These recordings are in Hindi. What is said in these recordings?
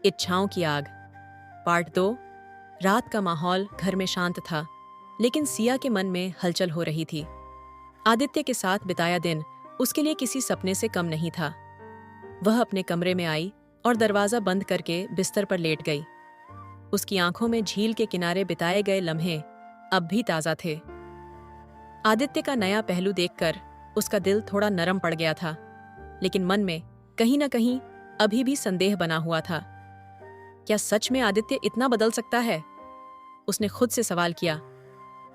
इच्छाओं की आग। पार्ट 2। रात का माहौल घर में शांत था, लेकिन सिया के मन में हलचल हो रही थी। आदित्य के साथ बिताया दिन उसके लिए किसी सपने से कम नहीं था। वह अपने कमरे में आई और दरवाजा बंद करके बिस्तर पर लेट गई। उसकी आंखों में झील के किनारे बिताए गए लम्हे अब भी ताजा थे। आदित्य का नया पहलू देखकर उसका दिल थोड़ा नरम पड़ गया था, लेकिन मन में कहीं न कहीं अभी भी संदेह बना हुआ था। क्या सच में आदित्य इतना बदल सकता है? उसने खुद से सवाल किया।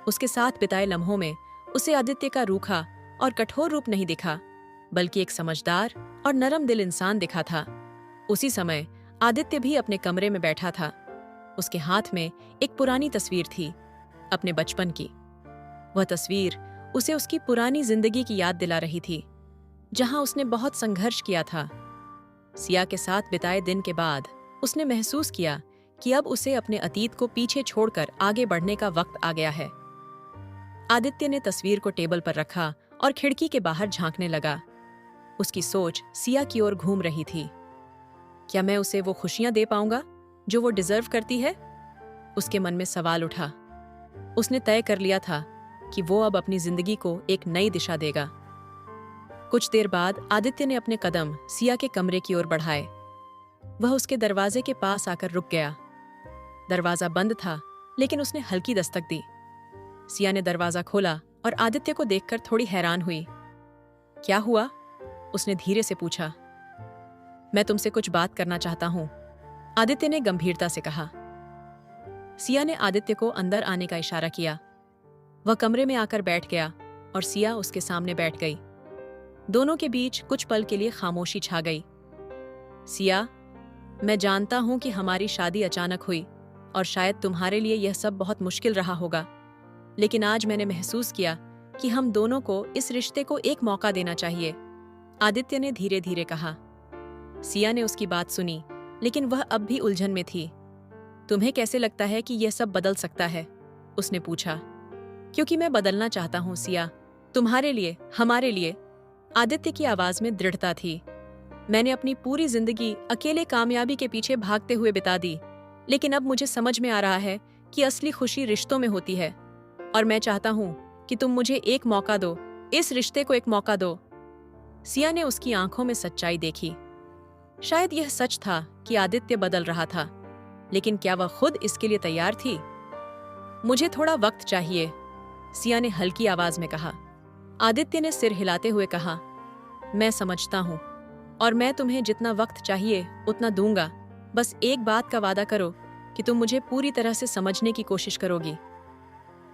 उसके साथ बिताए लम्हों में उसे आदित्य का रूखा और कठोर रूप नहीं दिखा, बल्कि एक समझदार और नरम दिल इंसान दिखा था। उसी समय आदित्य भी अपने कमरे में बैठा था। उसके हाथ में एक पुरानी तस्वीर थी, अपने बचपन की। वह तस्वीर उसे उसकी पुरानी जिंदगी की याद दिला रही थी, जहां उसने बहुत संघर्ष किया था। सिया के साथ बिताए दिन के बाद उसने महसूस किया कि अब उसे अपने अतीत को पीछे छोड़कर आगे बढ़ने का वक्त आ गया है। आदित्य ने तस्वीर को टेबल पर रखा और खिड़की के बाहर झांकने लगा। उसकी सोच सिया की ओर घूम रही थी। क्या मैं उसे वो खुशियां दे पाऊंगा जो वो डिजर्व करती है? उसके मन में सवाल उठा। उसने तय कर लिया था कि वो अब अपनी जिंदगी को एक नई दिशा देगा। कुछ देर बाद आदित्य ने अपने कदम सिया के कमरे की ओर बढ़ाए। वह उसके दरवाजे के पास आकर रुक गया। दरवाजा बंद था, लेकिन उसने हल्की दस्तक दी। सिया ने दरवाजा खोला और आदित्य को देखकर थोड़ी हैरान हुई। क्या हुआ? उसने धीरे से पूछा। मैं तुमसे कुछ बात करना चाहता हूं, आदित्य ने गंभीरता से कहा। सिया ने आदित्य को अंदर आने का इशारा किया। वह कमरे में आकर बैठ गया और सिया उसके सामने बैठ गई। दोनों के बीच कुछ पल के लिए खामोशी छा गई। सिया, मैं जानता हूं कि हमारी शादी अचानक हुई और शायद तुम्हारे लिए यह सब बहुत मुश्किल रहा होगा, लेकिन आज मैंने महसूस किया कि हम दोनों को इस रिश्ते को एक मौका देना चाहिए, आदित्य ने धीरे धीरे कहा। सिया ने उसकी बात सुनी, लेकिन वह अब भी उलझन में थी। तुम्हें कैसे लगता है कि यह सब बदल सकता है? उसने पूछा। क्योंकि मैं बदलना चाहता हूं सिया, तुम्हारे लिए, हमारे लिए। आदित्य की आवाज में दृढ़ता थी। मैंने अपनी पूरी जिंदगी अकेले कामयाबी के पीछे भागते हुए बिता दी, लेकिन अब मुझे समझ में आ रहा है कि असली खुशी रिश्तों में होती है, और मैं चाहता हूं कि तुम मुझे एक मौका दो, इस रिश्ते को एक मौका दो। सिया ने उसकी आंखों में सच्चाई देखी। शायद यह सच था कि आदित्य बदल रहा था, लेकिन क्या वह खुद इसके लिए तैयार थी? मुझे थोड़ा वक्त चाहिए, सिया ने हल्की आवाज में कहा। आदित्य ने सिर हिलाते हुए कहा, मैं समझता हूं और मैं तुम्हें जितना वक्त चाहिए उतना दूंगा। बस एक बात का वादा करो कि तुम मुझे पूरी तरह से समझने की कोशिश करोगी।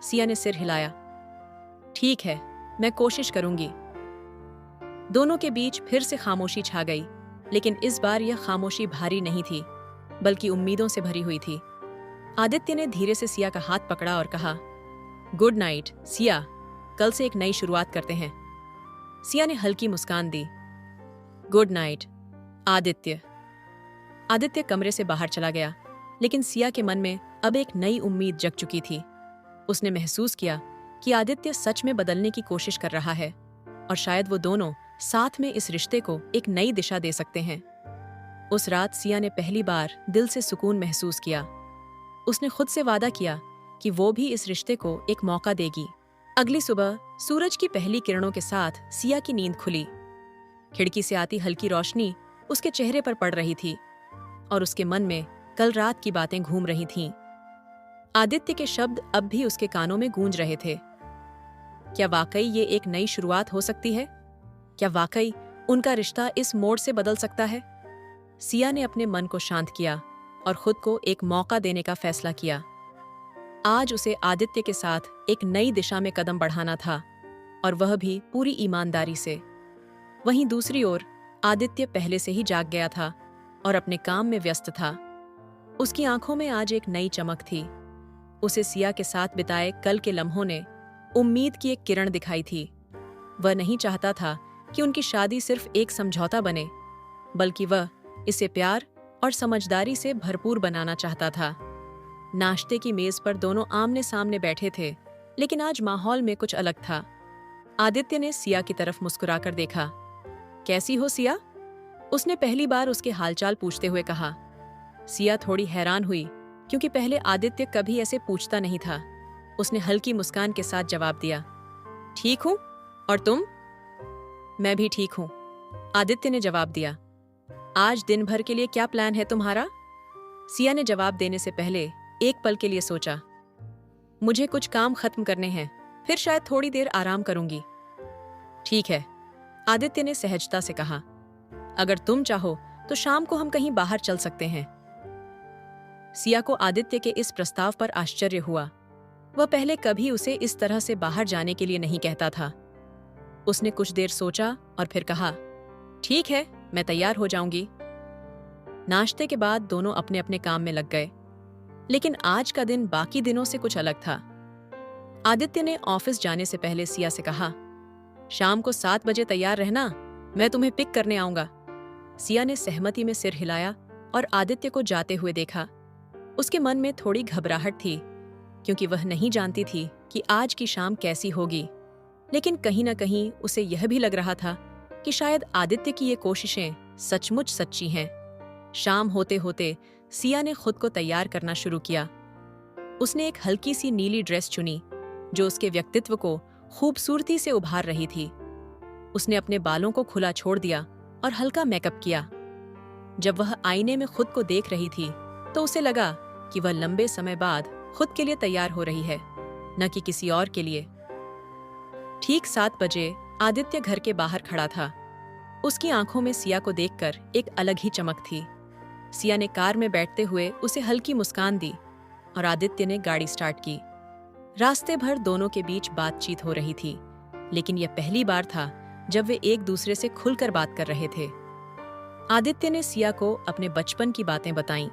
सिया ने सिर हिलाया। ठीक है, मैं कोशिश करूंगी। दोनों के बीच फिर से खामोशी छा गई, लेकिन इस बार यह खामोशी भारी नहीं थी, बल्कि उम्मीदों से भरी हुई थी। आदित्य ने धीरे से सिया का हाथ पकड़ा और कहा, गुड नाइट सिया, कल से एक नई शुरुआत करते हैं। सिया ने हल्की मुस्कान दी। Good night Aditya. आदित्य कमरे से बाहर चला गया, लेकिन सिया के मन में अब एक नई उम्मीद जग चुकी थी। उसने महसूस किया कि आदित्य सच में बदलने की कोशिश कर रहा है, और शायद वो दोनों साथ में इस रिश्ते को एक नई दिशा दे सकते हैं। उस रात सिया ने पहली बार दिल से सुकून महसूस किया। उसने खुद से वादा किया कि वो भी इस रिश्ते को एक मौका देगी। अगली सुबह सूरज की पहली किरणों के साथ सिया की नींद खुली। खिड़की से आती हल्की रोशनी उसके चेहरे पर पड़ रही थी, और उसके मन में कल रात की बातें घूम रही थीं। आदित्य के शब्द अब भी उसके कानों में गूंज रहे थे। क्या वाकई ये एक नई शुरुआत हो सकती है? क्या वाकई उनका रिश्ता इस मोड़ से बदल सकता है? सिया ने अपने मन को शांत किया और खुद को एक मौका देने का फैसला किया। आज उसे आदित्य के साथ एक नई दिशा में कदम बढ़ाना था, और वह भी पूरी ईमानदारी से। वहीं दूसरी ओर आदित्य पहले से ही जाग गया था और अपने काम में व्यस्त था। उसकी आंखों में आज एक नई चमक थी। उसे सिया के साथ बिताए कल के लम्हों ने उम्मीद की एक किरण दिखाई थी। वह नहीं चाहता था कि उनकी शादी सिर्फ एक समझौता बने, बल्कि वह इसे प्यार और समझदारी से भरपूर बनाना चाहता था। नाश्ते की मेज पर दोनों आमने सामने बैठे थे, लेकिन आज माहौल में कुछ अलग था। आदित्य ने सिया की तरफ मुस्कुराकर देखा। कैसी हो सिया? उसने पहली बार उसके हालचाल पूछते हुए कहा। सिया थोड़ी हैरान हुई क्योंकि पहले आदित्य कभी ऐसे पूछता नहीं था। उसने हल्की मुस्कान के साथ जवाब दिया, ठीक हूं, और तुम? मैं भी ठीक हूं, आदित्य ने जवाब दिया। आज दिन भर के लिए क्या प्लान है तुम्हारा? सिया ने जवाब देने से पहले एक पल के लिए सोचा। मुझे कुछ काम खत्म करने हैं, फिर शायद थोड़ी देर आराम करूंगी। ठीक है, आदित्य ने सहजता से कहा। अगर तुम चाहो तो शाम को हम कहीं बाहर चल सकते हैं। सिया को आदित्य के इस प्रस्ताव पर आश्चर्य हुआ। वह पहले कभी उसे इस तरह से बाहर जाने के लिए नहीं कहता था। उसने कुछ देर सोचा और फिर कहा, ठीक है, मैं तैयार हो जाऊंगी। नाश्ते के बाद दोनों अपने अपने काम में लग गए। लेकिन आज का दिन बाकी दिनों से कुछ अलग था। आदित्य ने ऑफिस जाने से पहले सिया से कहा, शाम को 7 बजे तैयार रहना, मैं तुम्हें पिक करने आऊंगा। सिया ने सहमति में सिर हिलाया और आदित्य को जाते हुए देखा। उसके मन में थोड़ी घबराहट थी क्योंकि वह नहीं जानती थी कि आज की शाम कैसी होगी। लेकिन कहीं न कहीं उसे यह भी लग रहा था कि शायद आदित्य की ये कोशिशें सचमुच सच्ची हैं। शाम होते होते सिया ने खुद को तैयार करना शुरू किया। उसने एक हल्की सी नीली ड्रेस चुनी जो उसके व्यक्तित्व को खूबसूरती से उभार रही थी। उसने अपने बालों को खुला छोड़ दिया और हल्का मेकअप किया। जब वह आईने में खुद को देख रही थी तो उसे लगा कि वह लंबे समय बाद खुद के लिए तैयार हो रही है, न कि किसी और के लिए। ठीक 7 बजे आदित्य घर के बाहर खड़ा था। उसकी आंखों में सिया को देखकर एक अलग ही चमक थी। सिया ने कार में बैठते हुए उसे हल्की मुस्कान दी और आदित्य ने गाड़ी स्टार्ट की। रास्ते भर दोनों के बीच बातचीत हो रही थी, लेकिन यह पहली बार था जब वे एक दूसरे से खुलकर बात कर रहे थे। आदित्य ने सिया को अपने बचपन की बातें बताईं,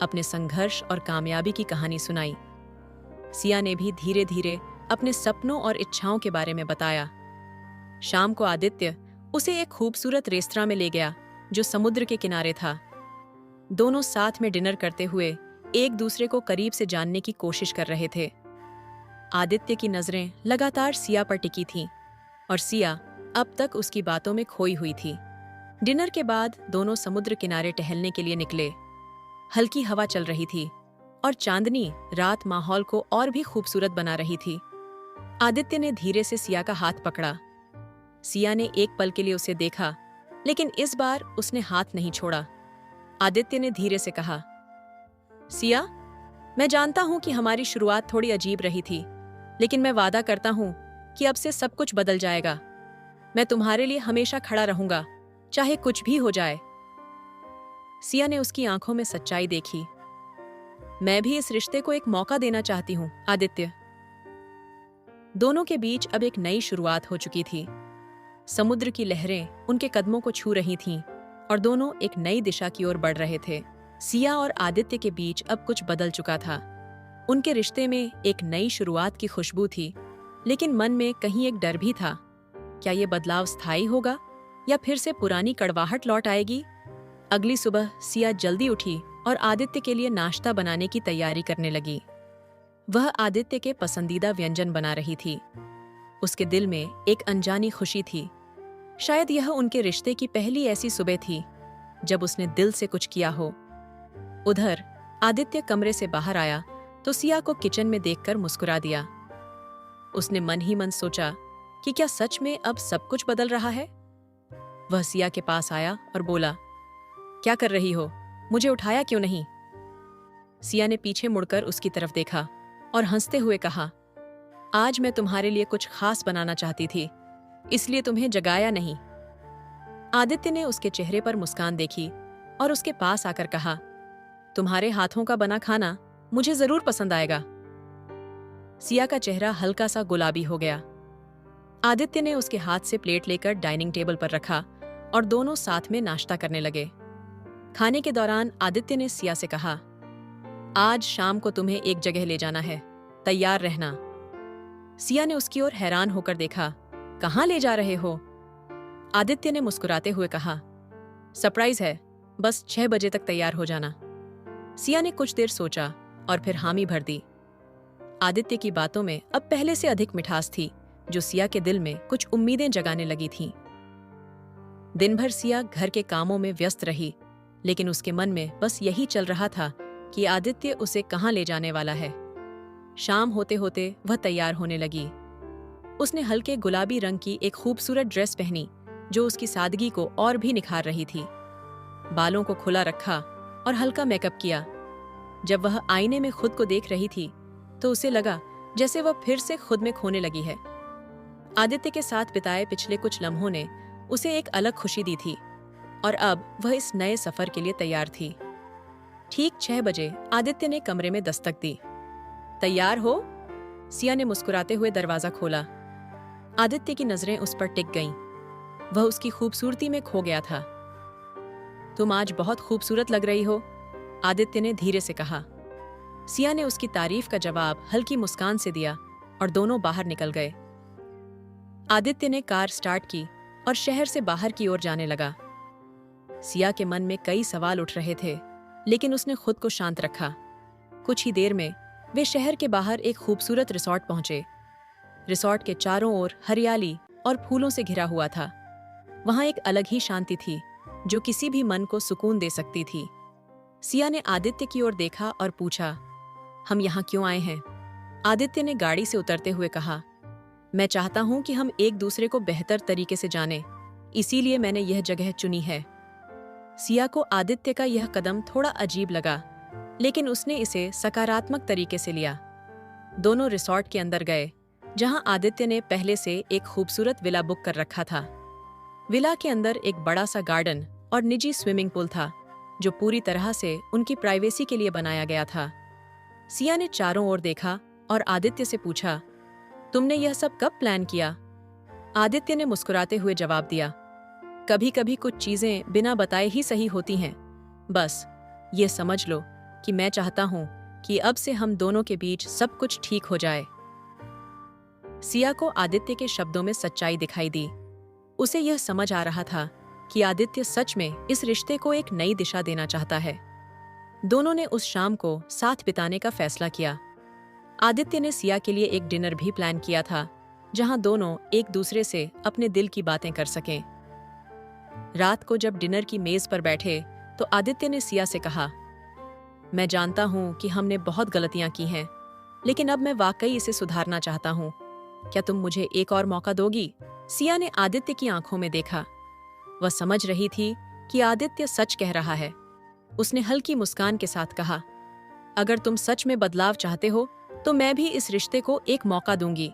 अपने संघर्ष और कामयाबी की कहानी सुनाई। सिया ने भी धीरे धीरे अपने सपनों और इच्छाओं के बारे में बताया। शाम को आदित्य उसे एक खूबसूरत रेस्तरां में ले गया जो समुद्र के किनारे था। दोनों साथ में डिनर करते हुए एक दूसरे को करीब से जानने की कोशिश कर रहे थे। आदित्य की नजरें लगातार सिया पर टिकी थीं और सिया अब तक उसकी बातों में खोई हुई थी। डिनर के बाद दोनों समुद्र किनारे टहलने के लिए निकले। हल्की हवा चल रही थी और चांदनी रात माहौल को और भी खूबसूरत बना रही थी। आदित्य ने धीरे से सिया का हाथ पकड़ा। सिया ने एक पल के लिए उसे देखा, लेकिन इस बार उसने हाथ नहीं छोड़ा। आदित्य ने धीरे से कहा, सिया, मैं जानता हूं कि हमारी शुरुआत थोड़ी अजीब रही थी, लेकिन मैं वादा करता हूं कि अब से सब कुछ बदल जाएगा। मैं तुम्हारे लिए हमेशा खड़ा रहूंगा, चाहे कुछ भी हो जाए। सिया ने उसकी आंखों में सच्चाई देखी। मैं भी इस रिश्ते को एक मौका देना चाहती हूं, आदित्य। दोनों के बीच अब एक नई शुरुआत हो चुकी थी। समुद्र की लहरें उनके कदमों को छू रही थीं और दोनों एक नई दिशा की ओर बढ़ रहे थे। सिया और आदित्य के बीच अब कुछ बदल चुका था। उनके रिश्ते में एक नई शुरुआत की खुशबू थी, लेकिन मन में कहीं एक डर भी था। क्या ये बदलाव स्थायी होगा या फिर से पुरानी कड़वाहट लौट आएगी? अगली सुबह सिया जल्दी उठी और आदित्य के लिए नाश्ता बनाने की तैयारी करने लगी। वह आदित्य के पसंदीदा व्यंजन बना रही थी। उसके दिल में एक अनजानी खुशी थी। शायद यह उनके रिश्ते की पहली ऐसी सुबह थी जब उसने दिल से कुछ किया हो। उधर आदित्य कमरे से बाहर आया तो सिया को किचन में देखकर मुस्कुरा दिया। उसने मन ही मन सोचा कि क्या सच में अब सब कुछ बदल रहा है। वह सिया के पास आया और बोला, क्या कर रही हो? मुझे उठाया क्यों नहीं? सिया ने पीछे मुड़कर उसकी तरफ देखा और हंसते हुए कहा, आज मैं तुम्हारे लिए कुछ खास बनाना चाहती थी, इसलिए तुम्हें जगाया नहीं। आदित्य ने उसके चेहरे पर मुस्कान देखी और उसके पास आकर कहा, तुम्हारे हाथों का बना खाना मुझे जरूर पसंद आएगा। सिया का चेहरा हल्का सा गुलाबी हो गया। आदित्य ने उसके हाथ से प्लेट लेकर डाइनिंग टेबल पर रखा और दोनों साथ में नाश्ता करने लगे। खाने के दौरान आदित्य ने सिया से कहा, आज शाम को तुम्हें एक जगह ले जाना है, तैयार रहना। सिया ने उसकी ओर हैरान होकर देखा, कहाँ ले जा रहे हो? आदित्य ने मुस्कुराते हुए कहा, सरप्राइज है, बस 6 बजे तक तैयार हो जाना। सिया ने कुछ देर सोचा और फिर हामी भर दी। आदित्य की बातों में अब पहले से अधिक मिठास थी, जो सिया के दिल में कुछ उम्मीदें जगाने लगी थीं। दिन भर सिया घर के कामों में व्यस्त रही, लेकिन उसके मन में बस यही चल रहा था कि आदित्य उसे कहाँ ले जाने वाला है। शाम होते होते वह तैयार होने लगी। उसने हल्के गुलाबी रंग की एक खूबसूरत ड्रेस पहनी जो उसकी सादगी को और भी निखार रही थी। बालों को खुला रखा और हल्का मेकअप किया। जब वह आईने में खुद को देख रही थी तो उसे लगा जैसे वह फिर से खुद में खोने लगी है। आदित्य के साथ बिताए पिछले कुछ लम्हों ने उसे एक अलग खुशी दी थी और अब वह इस नए सफर के लिए तैयार थी। ठीक 6 बजे आदित्य ने कमरे में दस्तक दी। तैयार हो? सिया ने मुस्कुराते हुए दरवाजा खोला। आदित्य की नजरें उस पर टिक गईं। वह उसकी खूबसूरती में खो गया था। तुम आज बहुत खूबसूरत लग रही हो, आदित्य ने धीरे से कहा। सिया ने उसकी तारीफ का जवाब हल्की मुस्कान से दिया और दोनों बाहर निकल गए। आदित्य ने कार स्टार्ट की और शहर से बाहर की ओर जाने लगा। सिया के मन में कई सवाल उठ रहे थे, लेकिन उसने खुद को शांत रखा। कुछ ही देर में वे शहर के बाहर एक खूबसूरत रिसॉर्ट पहुंचे। रिसॉर्ट के चारों ओर हरियाली और फूलों से घिरा हुआ था। वहां एक अलग ही शांति थी जो किसी भी मन को सुकून दे सकती थी। सिया ने आदित्य की ओर देखा और पूछा, हम यहाँ क्यों आए हैं? आदित्य ने गाड़ी से उतरते हुए कहा, मैं चाहता हूं कि हम एक दूसरे को बेहतर तरीके से जानें, इसीलिए मैंने यह जगह चुनी है। सिया को आदित्य का यह कदम थोड़ा अजीब लगा, लेकिन उसने इसे सकारात्मक तरीके से लिया। दोनों रिसॉर्ट के अंदर गए, जहां आदित्य ने पहले से एक खूबसूरत विला बुक कर रखा था। विला के अंदर एक बड़ा सा गार्डन और निजी स्विमिंग पूल था, जो पूरी तरह से उनकी प्राइवेसी के लिए बनाया गया था। सिया ने चारों ओर देखा और आदित्य से पूछा, तुमने यह सब कब प्लान किया? आदित्य ने मुस्कुराते हुए जवाब दिया, कभी कभी कुछ चीजें बिना बताए ही सही होती हैं। बस ये समझ लो कि मैं चाहता हूं कि अब से हम दोनों के बीच सब कुछ ठीक हो जाए। सिया को आदित्य के शब्दों में सच्चाई दिखाई दी। उसे यह समझ आ रहा था कि आदित्य सच में इस रिश्ते को एक नई दिशा देना चाहता है। दोनों ने उस शाम को साथ बिताने का फैसला किया। आदित्य ने सिया के लिए एक डिनर भी प्लान किया था, जहां दोनों एक दूसरे से अपने दिल की बातें कर सकें। रात को जब डिनर की मेज पर बैठे तो आदित्य ने सिया से कहा, मैं जानता हूं कि हमने बहुत गलतियां की हैं, लेकिन अब मैं वाकई इसे सुधारना चाहता हूं। क्या तुम मुझे एक और मौका दोगी? सिया ने आदित्य की आंखों में देखा। वह समझ रही थी कि आदित्य सच कह रहा है। उसने हल्की मुस्कान के साथ कहा, अगर तुम सच में बदलाव चाहते हो तो मैं भी इस रिश्ते को एक मौका दूंगी।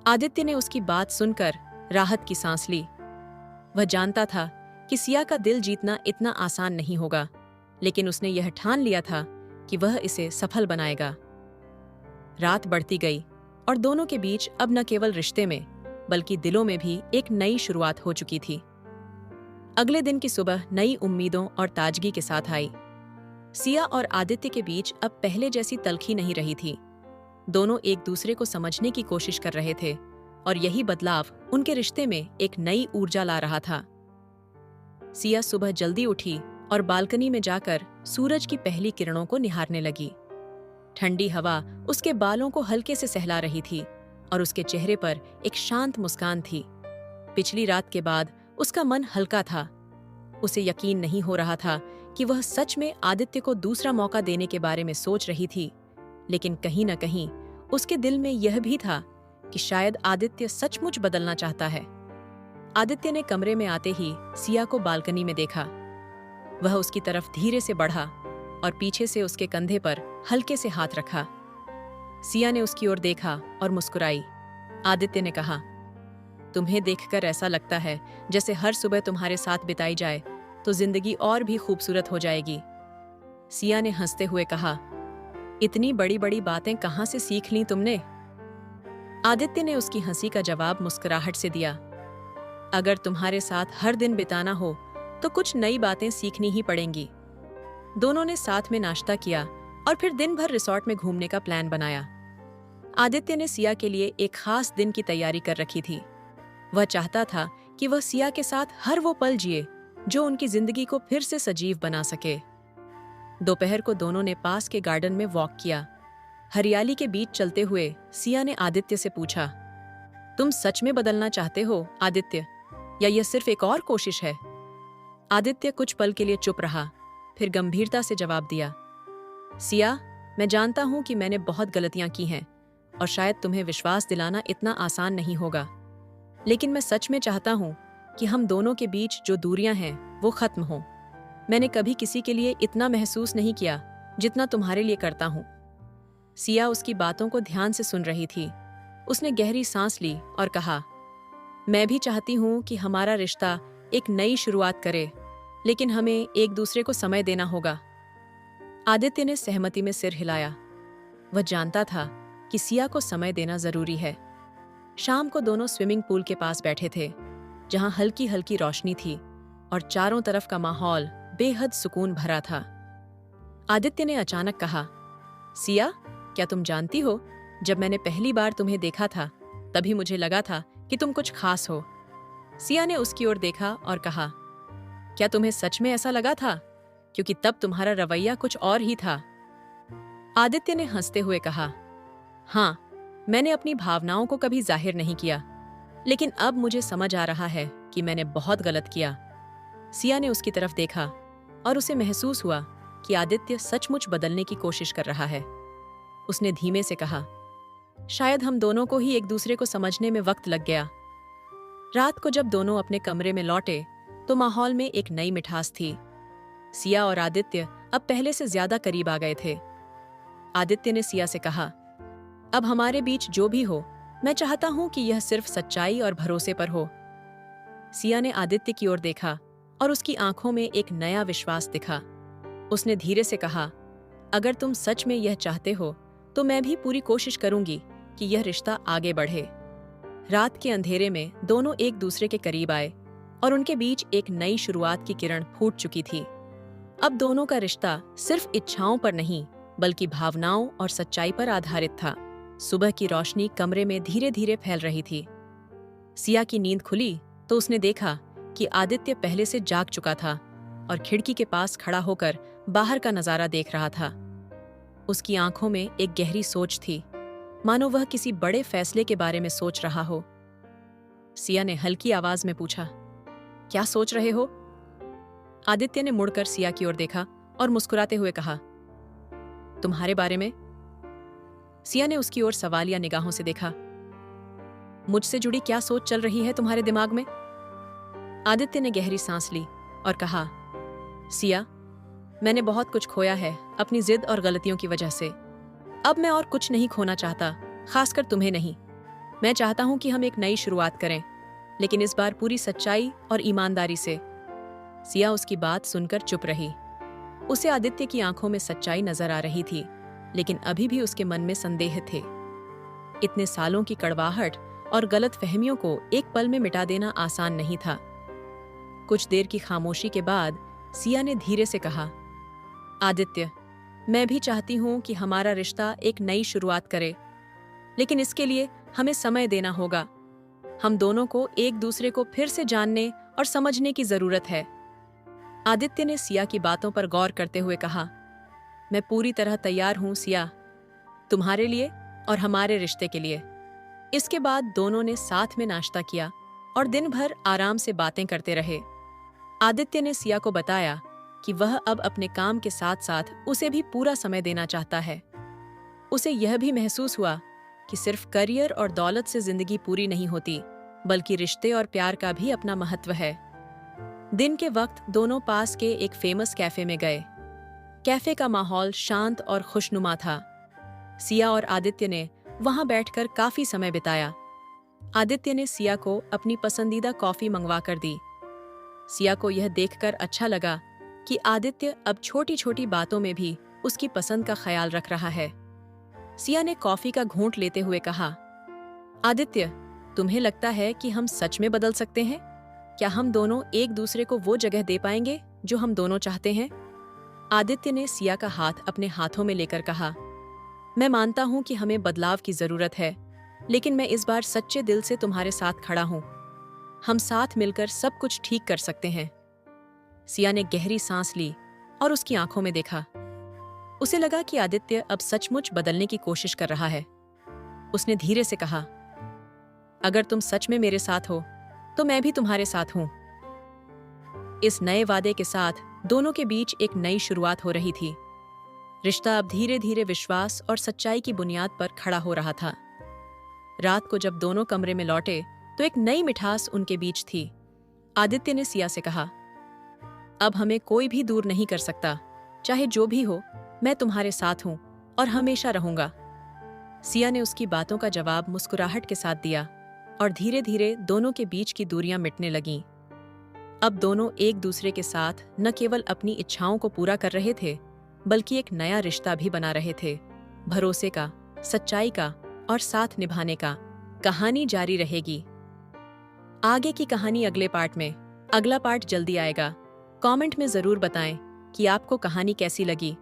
आदित्य ने उसकी बात सुनकर राहत की सांस ली। वह जानता था कि सिया का दिल जीतना इतना आसान नहीं होगा, लेकिन उसने यह ठान लिया था कि वह इसे सफल बनाएगा। रात बढ़ती गई और दोनों के बीच अब न केवल रिश्ते में बल्कि दिलों में भी एक नई शुरुआत हो चुकी थी। अगले दिन की सुबह नई उम्मीदों और ताजगी के साथ आई। सिया और आदित्य के बीच अब पहले जैसी तल्खी नहीं रही थी। दोनों एक दूसरे को समझने की कोशिश कर रहे थे और यही बदलाव उनके रिश्ते में एक नई ऊर्जा ला रहा था। सिया सुबह जल्दी उठी और बालकनी में जाकर सूरज की पहली किरणों को निहारने लगी। ठंडी हवा उसके बालों को हल्के से सहला रही थी और उसके चेहरे पर एक शांत मुस्कान थी। पिछली रात के बाद उसका मन हल्का था। उसे यकीन नहीं हो रहा था कि वह सच में आदित्य को दूसरा मौका देने के बारे में सोच रही थी, लेकिन कहीं न कहीं उसके दिल में यह भी था कि शायद आदित्य सचमुच बदलना चाहता है। आदित्य ने कमरे में आते ही सिया को बालकनी में देखा। वह उसकी तरफ धीरे से बढ़ा और पीछे से उसके कंधे पर हल्के से हाथ रखा। सिया ने उसकी ओर देखा और मुस्कुराई। आदित्य ने कहा, तुम्हें देखकर ऐसा लगता है जैसे हर सुबह तुम्हारे साथ बिताई जाए तो जिंदगी और भी खूबसूरत हो जाएगी। सिया ने हंसते हुए कहा, इतनी बड़ी बड़ी बातें कहाँ से सीख ली तुमने? आदित्य ने उसकी हंसी का जवाब मुस्कुराहट से दिया, अगर तुम्हारे साथ हर दिन बिताना हो तो कुछ नई बातें सीखनी ही पड़ेंगी। दोनों ने साथ में नाश्ता किया और फिर दिन भर रिसॉर्ट में घूमने का प्लान बनाया। आदित्य ने सिया के लिए एक खास दिन की तैयारी कर रखी थी। वह चाहता था कि वह सिया के साथ हर वो पल जिए जो उनकी जिंदगी को फिर से सजीव बना सके। दोपहर को दोनों ने पास के गार्डन में वॉक किया। हरियाली के बीच चलते हुए सिया ने आदित्य से पूछा, तुम सच में बदलना चाहते हो आदित्य, या यह सिर्फ एक और कोशिश है? आदित्य कुछ पल के लिए चुप रहा, फिर गंभीरता से जवाब दिया, सिया, मैं जानता हूं कि मैंने बहुत गलतियां की हैं और शायद तुम्हें विश्वास दिलाना इतना आसान नहीं होगा, लेकिन मैं सच में चाहता हूं कि हम दोनों के बीच जो दूरियां हैं वो खत्म हों। मैंने कभी किसी के लिए इतना महसूस नहीं किया जितना तुम्हारे लिए करता हूं। सिया उसकी बातों को ध्यान से सुन रही थी। उसने गहरी सांस ली और कहा, मैं भी चाहती हूं कि हमारा रिश्ता एक नई शुरुआत करे, लेकिन हमें एक दूसरे को समय देना होगा। आदित्य ने सहमति में सिर हिलाया। वह जानता था कि सिया को समय देना जरूरी है। शाम को दोनों स्विमिंग पूल के पास बैठे थे, जहां हल्की हल्की रोशनी थी और चारों तरफ का माहौल बेहद सुकून भरा था। आदित्य ने अचानक कहा, सिया, क्या तुम जानती हो, जब मैंने पहली बार तुम्हें देखा था तभी मुझे लगा था कि तुम कुछ खास हो। सिया ने उसकी ओर देखा और कहा, क्या तुम्हें सच में ऐसा लगा था? क्योंकि तब तुम्हारा रवैया कुछ और ही था। आदित्य ने हंसते हुए कहा, हाँ, मैंने अपनी भावनाओं को कभी जाहिर नहीं किया, लेकिन अब मुझे समझ आ रहा है कि मैंने बहुत गलत किया। सिया ने उसकी तरफ देखा और उसे महसूस हुआ कि आदित्य सचमुच बदलने की कोशिश कर रहा है। उसने धीमे से कहा, शायद हम दोनों को ही एक दूसरे को समझने में वक्त लग गया। रात को जब दोनों अपने कमरे में लौटे तो माहौल में एक नई मिठास थी। सिया और आदित्य अब पहले से ज्यादा करीब आ गए थे। आदित्य ने सिया से कहा, अब हमारे बीच जो भी हो, मैं चाहता हूं कि यह सिर्फ सच्चाई और भरोसे पर हो। सिया ने आदित्य की ओर देखा और उसकी आंखों में एक नया विश्वास दिखा। उसने धीरे से कहा, अगर तुम सच में यह चाहते हो तो मैं भी पूरी कोशिश करूंगी कि यह रिश्ता आगे बढ़े। रात के अंधेरे में दोनों एक दूसरे के करीब आए और उनके बीच एक नई शुरुआत की किरण फूट चुकी थी। अब दोनों का रिश्ता सिर्फ इच्छाओं पर नहीं, बल्कि भावनाओं और सच्चाई पर आधारित था। सुबह की रोशनी कमरे में धीरे धीरे फैल रही थी। सिया की नींद खुली तो उसने देखा कि आदित्य पहले से जाग चुका था और खिड़की के पास खड़ा होकर बाहर का नजारा देख रहा था। उसकी आंखों में एक गहरी सोच थी, मानो वह किसी बड़े फैसले के बारे में सोच रहा हो। सिया ने हल्की आवाज में पूछा, क्या सोच रहे हो? आदित्य ने मुड़कर सिया की ओर देखा और मुस्कुराते हुए कहा, तुम्हारे बारे में। सिया ने उसकी ओर सवालिया निगाहों से देखा, मुझसे जुड़ी क्या सोच चल रही है तुम्हारे दिमाग में? आदित्य ने गहरी सांस ली और कहा, सिया, मैंने बहुत कुछ खोया है अपनी जिद और गलतियों की वजह से। अब मैं और कुछ नहीं खोना चाहता, खासकर तुम्हें नहीं। मैं चाहता हूं कि हम एक नई शुरुआत करें, लेकिन इस बार पूरी सच्चाई और ईमानदारी से। सिया उसकी बात सुनकर चुप रही। उसे आदित्य की आंखों में सच्चाई नजर आ रही थी, लेकिन अभी भी उसके मन में संदेह थे। इतने सालों की कड़वाहट और गलत फहमियों को एक पल में मिटा देना आसान नहीं था। कुछ देर की खामोशी के बाद सिया ने धीरे से कहा, आदित्य, मैं भी चाहती हूं कि हमारा रिश्ता एक नई शुरुआत करे, लेकिन इसके लिए हमें समय देना होगा। हम दोनों को एक दूसरे को फिर से जानने और समझने की जरूरत है। आदित्य ने सिया की बातों पर गौर करते हुए कहा, मैं पूरी तरह तैयार हूं सिया, तुम्हारे लिए और हमारे रिश्ते के लिए। इसके बाद दोनों ने साथ में नाश्ता किया और दिन भर आराम से बातें करते रहे। आदित्य ने सिया को बताया कि वह अब अपने काम के साथ साथ उसे भी पूरा समय देना चाहता है। उसे यह भी महसूस हुआ कि सिर्फ करियर और दौलत से जिंदगी पूरी नहीं होती, बल्कि रिश्ते और प्यार का भी अपना महत्व है। दिन के वक्त दोनों पास के एक फेमस कैफे में गए। कैफे का माहौल शांत और खुशनुमा था। सिया और आदित्य ने वहां बैठकर काफी समय बिताया। आदित्य ने सिया को अपनी पसंदीदा कॉफी मंगवा कर दी। सिया को यह देखकर अच्छा लगा कि आदित्य अब छोटी छोटी बातों में भी उसकी पसंद का ख्याल रख रहा है। सिया ने कॉफी का घूंट लेते हुए कहा, आदित्य, तुम्हें लगता है कि हम सच में बदल सकते हैं? क्या हम दोनों एक दूसरे को वो जगह दे पाएंगे जो हम दोनों चाहते हैं? आदित्य ने सिया का हाथ अपने हाथों में लेकर कहा, मैं मानता हूं कि हमें बदलाव की जरूरत है, लेकिन मैं इस बार सच्चे दिल से तुम्हारे साथ खड़ा हूं। हम साथ मिलकर सब कुछ ठीक कर सकते हैं। सिया ने गहरी सांस ली और उसकी आंखों में देखा। उसे लगा कि आदित्य अब सचमुच बदलने की कोशिश कर रहा है। उसने धीरे से कहा, अगर तुम सच में मेरे साथ हो तो मैं भी तुम्हारे साथ हूं। इस नए वादे के साथ दोनों के बीच एक नई शुरुआत हो रही थी। रिश्ता अब धीरे धीरे विश्वास और सच्चाई की बुनियाद पर खड़ा हो रहा था। रात को जब दोनों कमरे में लौटे तो एक नई मिठास उनके बीच थी। आदित्य ने सिया से कहा, अब हमें कोई भी दूर नहीं कर सकता, चाहे जो भी हो, मैं तुम्हारे साथ हूं और हमेशा रहूंगा। सिया ने उसकी बातों का जवाब मुस्कुराहट के साथ दिया और धीरे धीरे दोनों के बीच की दूरियां मिटने लगीं। अब दोनों एक दूसरे के साथ न केवल अपनी इच्छाओं को पूरा कर रहे थे, बल्कि एक नया रिश्ता भी बना रहे थे, भरोसे का, सच्चाई का और साथ निभाने का। कहानी जारी रहेगी। आगे की कहानी अगले पार्ट में। अगला पार्ट जल्दी आएगा। कमेंट में जरूर बताएं कि आपको कहानी कैसी लगी।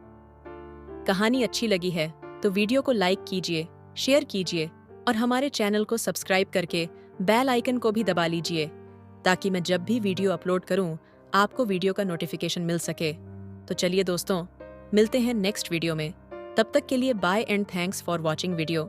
कहानी अच्छी लगी है तो वीडियो को लाइक कीजिए, शेयर कीजिए और हमारे चैनल को सब्सक्राइब करके बेल आइकन को भी दबा लीजिए, ताकि मैं जब भी वीडियो अपलोड करूं आपको वीडियो का नोटिफिकेशन मिल सके। तो चलिए दोस्तों, मिलते हैं नेक्स्ट वीडियो में। तब तक के लिए bye and thanks for watching video.